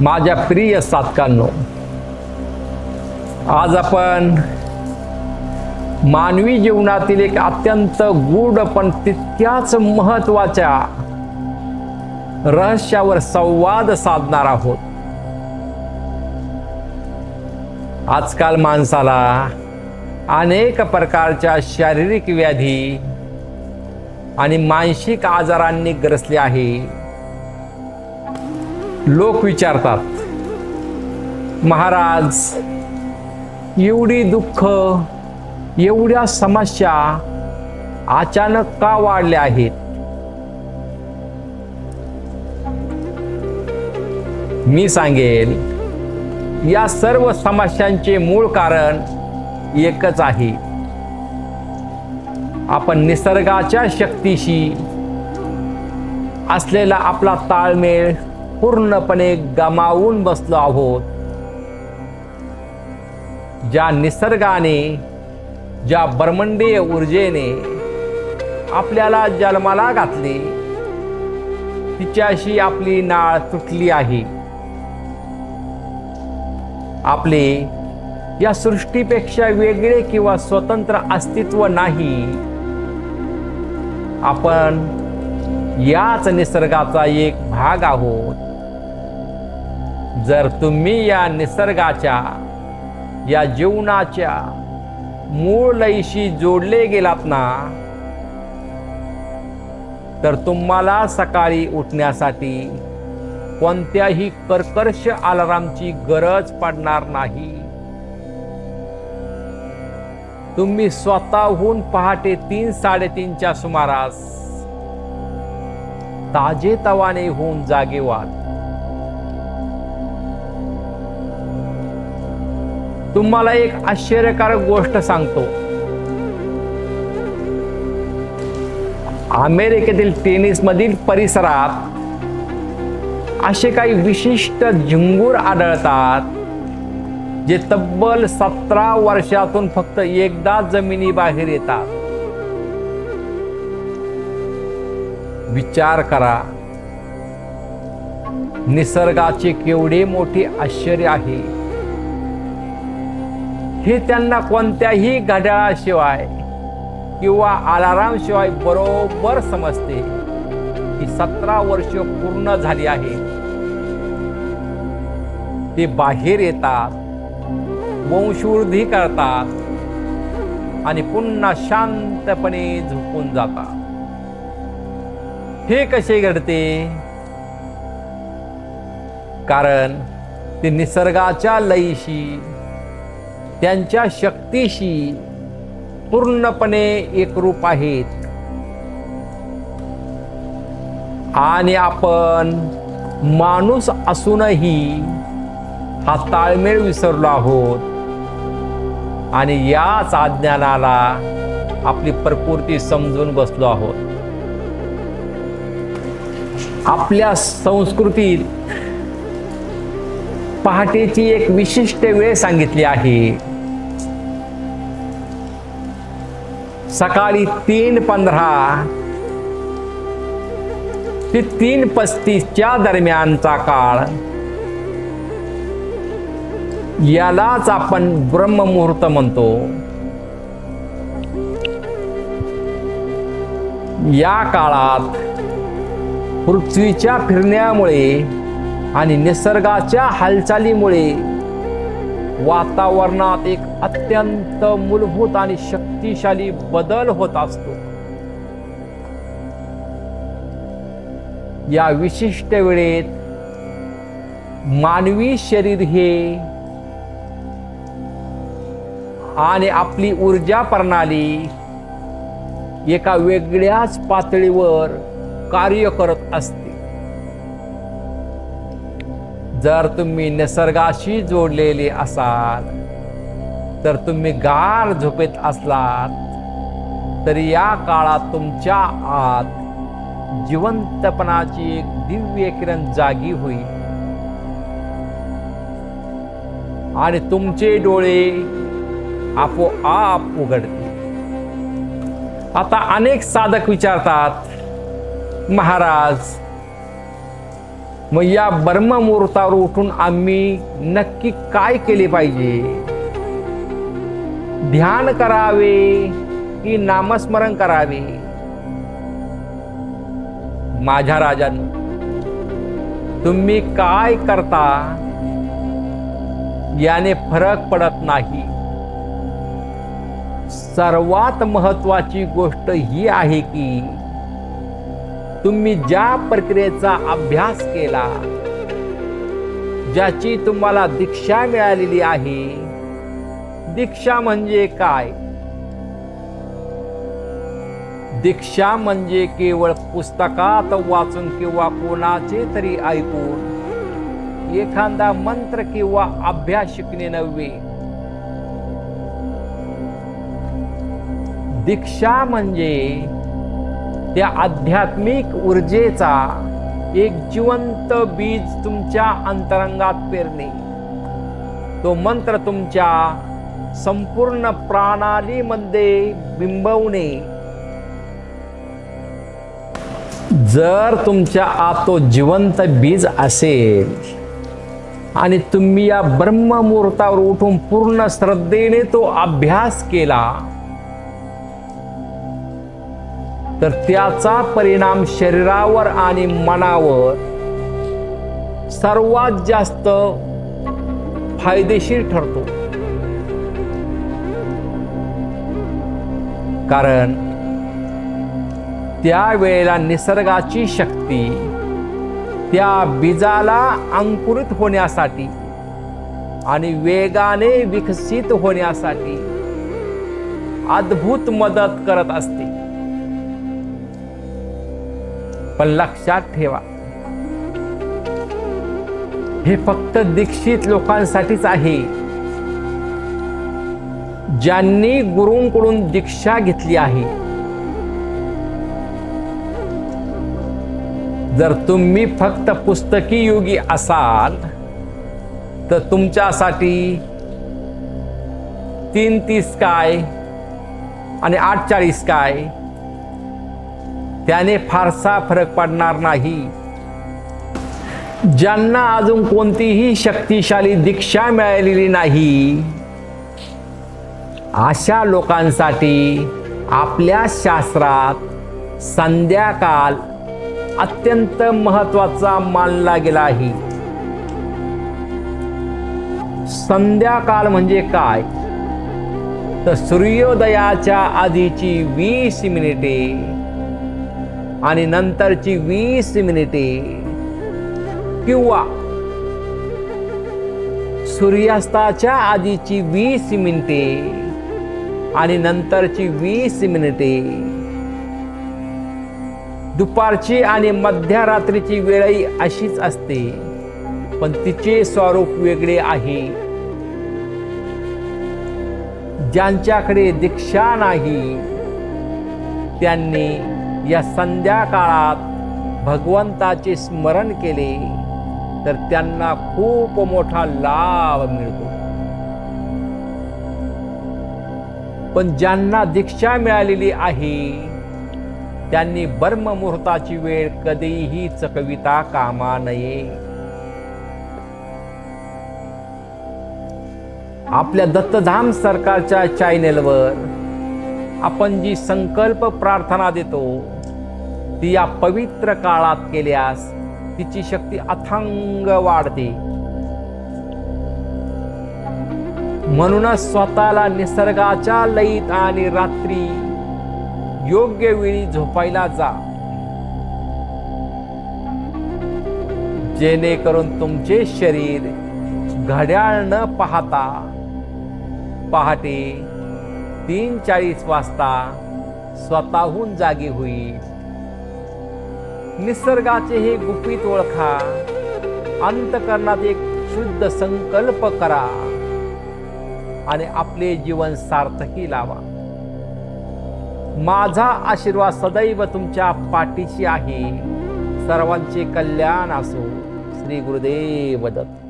माझ्या प्रिय साधकांनो, आज आपण मानवी जीवनातील एक अत्यंत गूढ पण तितक्याच महत्त्वाच्या रहस्यावर संवाद साधणार आहोत. आजकाल माणसाला अनेक प्रकारच्या शारीरिक व्याधी आणि मानसिक आजारांनी ग्रसले आहे. लोक विचारतात, महाराज, एवढी दुःख, एवढ्या समस्या अचानक का वाढल्या आहेत? मी सांगेल, या सर्व समस्यांचे मूळ कारण एकच आहे. आपण निसर्गाच्या शक्तीशी असलेला आपला ताळमेळ पूर्णपणे गमावून बसलो आहोत. ज्या निसर्गाने, ज्या ब्रह्मांडीय ऊर्जेने आपल्याला जन्माला घातले, तिच्याशी आपली नाळ तुटली आहे. आपले या सृष्टीपेक्षा वेगळे किंवा स्वतंत्र अस्तित्व नाही. आपण याच निसर्गाचा एक भाग आहोत. जर तुम्ही या निसर्गाच्या, या जीवनाच्या मूळ लयीशी जोडले गेलात ना, तर तुम्हाला सकाळी उठण्यासाठी कोणत्याही कर्कश अलार्मची गरज पडणार नाही. तुम्ही स्वतःहून पहाटे 3-3:30च्या सुमारास ताजेतवाने होऊन जागे व्हाल. तुम्हाला एक आश्चर्यकारक गोष्ट सांगतो. अमेरिकेतील टेनिसमधील परिसरात असे काही विशिष्ट झिंगूर आढळतात, जे तब्बल 17 वर्षातून फक्त एकदा जमिनीबाहेर येतात. विचार करा, निसर्गाचे केवढे मोठे आश्चर्य आहे. हे त्यांना कोणत्याही घड्याळाशिवाय किंवा अलार्म शिवाय बरोबर समजते की 17 वर्ष पूर्ण झाली आहे. ते बाहेर येतात, वंशवृद्धी करतात आणि पुन्हा शांतपणे झोपून जातात. हे कसे घडते? कारण ते निसर्गाच्या लयीशी, त्यांच्या शक्तीशी पूर्णपणे एकरूप आहेत. आणि आपण माणूस असूनही हा ताळमेळ विसरलो आहोत आणि याच अज्ञानाला आपली प्रकृती समजून बसलो आहोत. आपल्या संस्कृतीत पहाटेची एक विशिष्ट वेळ सांगितली आहे. सकाळी 3:15 ते 3:35च्या दरम्यानचा काळ, यालाच आपण ब्रह्ममुहूर्त म्हणतो. या काळात पृथ्वीच्या फिरण्यामुळे आणि निसर्गाच्या हालचालीमुळे वातावरणात एक अत्यंत मूलभूत आणि शक्तिशाली बदल होत असतो. या विशिष्ट वेळेत मानवी शरीर हे आणि आपली ऊर्जा प्रणाली एका वेगळ्याच पातळीवर कार्य करत असते. जर तुम्ही निसर्गाशी जोडलेले असाल, तर तुम्ही गाढ झोपेत असलात, तर या काळात तुमच्या आत जिवंतपणाची एक दिव्य किरण जागी होईल आणि तुमचे डोळे आपोआप उघडतील. आता अनेक साधक विचारतात, महाराज, मग या ब्रह्ममुहूर्तावर उठून आम्ही नक्की काय केले पाहिजे? ध्यान करावे की नामस्मरण करावे? माझ्या राजांनो, तुम्ही काय करता याने फरक पडत नाही. सर्वात महत्वाची गोष्ट ही आहे की तुम्ही ज्या प्रक्रियेचा अभ्यास केला, ज्याची तुम्हाला दीक्षा मिळालेली आहे. दीक्षा म्हणजे काय? दीक्षा म्हणजे केवळ पुस्तकात वाचून किंवा कोणाचे तरी ऐकून एखादा मंत्र किंवा अभ्यास शिकणे नव्हे. दीक्षा म्हणजे त्या आध्यात्मिक ऊर्जेचा एक जिवंत बीज तुमच्या अंतरंगात पेरणे. तो मंत्र तुमच्या संपूर्ण प्रणालीमध्ये बिंबवणे. जर तुमच्या आत तो जिवंत बीज असेल आणि तुम्ही या ब्रह्ममुहूर्तावर उठून पूर्ण श्रद्धेने तो अभ्यास केला, तर त्याचा परिणाम शरीरावर आणि मनावर सर्वात जास्त फायदेशीर ठरतो. कारण त्यावेळेला निसर्गाची शक्ती त्या बीजाला अंकुरित होण्यासाठी आणि वेगाने विकसित होण्यासाठी अद्भुत मदत करत असते. पण लक्षात ठेवा, हे फक्त दीक्षित लोकांसाठीच आहे. ज्यांनी गुरूंकडून दीक्षा घेतली आहे. जर तुम्ही फक्त पुस्तकी योगी असाल तर तुमच्यासाठी 3:30 काय आणि 8:40 काय त्याने फारसा फरक पडणार नाही. ज्यांना अजून कोणतीही शक्तिशाली दीक्षा मिळालेली नाही, अशा लोकांसाठी आपल्या शास्त्रात संध्याकाळ अत्यंत महत्वाचा मानला गेला आहे. संध्याकाळ म्हणजे काय? तर सूर्योदयाच्या आधीची 20 मिनिटे आणि नंतरची 20 मिनिटे किंवा सूर्यास्ताच्या आधीची 20 मिनिटे आणि नंतरची 20 मिनिटे. दुपारची आणि मध्यरात्रीची वेळही अशीच असते, पण तिचे स्वरूप वेगळे आहे. ज्यांच्याकडे दीक्षा नाही त्यांनी या संध्याकाळात भगवंताचे स्मरण केले तर त्यांना खूप मोठा लाभ मिळतो. पण ज्यांना दीक्षा मिळालेली आहे त्यांनी ब्रह्ममुहूर्ताची वेळ कधीही चकविता कामा नये. आपल्या दत्तधाम सरकारच्या चॅनेलवर आपण जी संकल्प प्रार्थना देतो ती या पवित्र काळात केल्यास तिची शक्ती अथांग वाढते. म्हणूनच स्वतःला निसर्गाच्या लयीत आणि रात्री योग्य वेळी झोपायला जा, जेणेकरून तुमचे शरीर घड्याळ न पाहता पहाटे 3:40 वाजता स्वतःहून जागे होईल. निसर्गाचे हे गुपित ओळखा. अंतःकरणात एक शुद्ध संकल्प करा आणि आपले जीवन सार्थकी लावा. माझा आशीर्वाद सदैव तुमच्या पाठीशी आहे. सर्वांचे कल्याण असो. श्री गुरुदेव दत्त.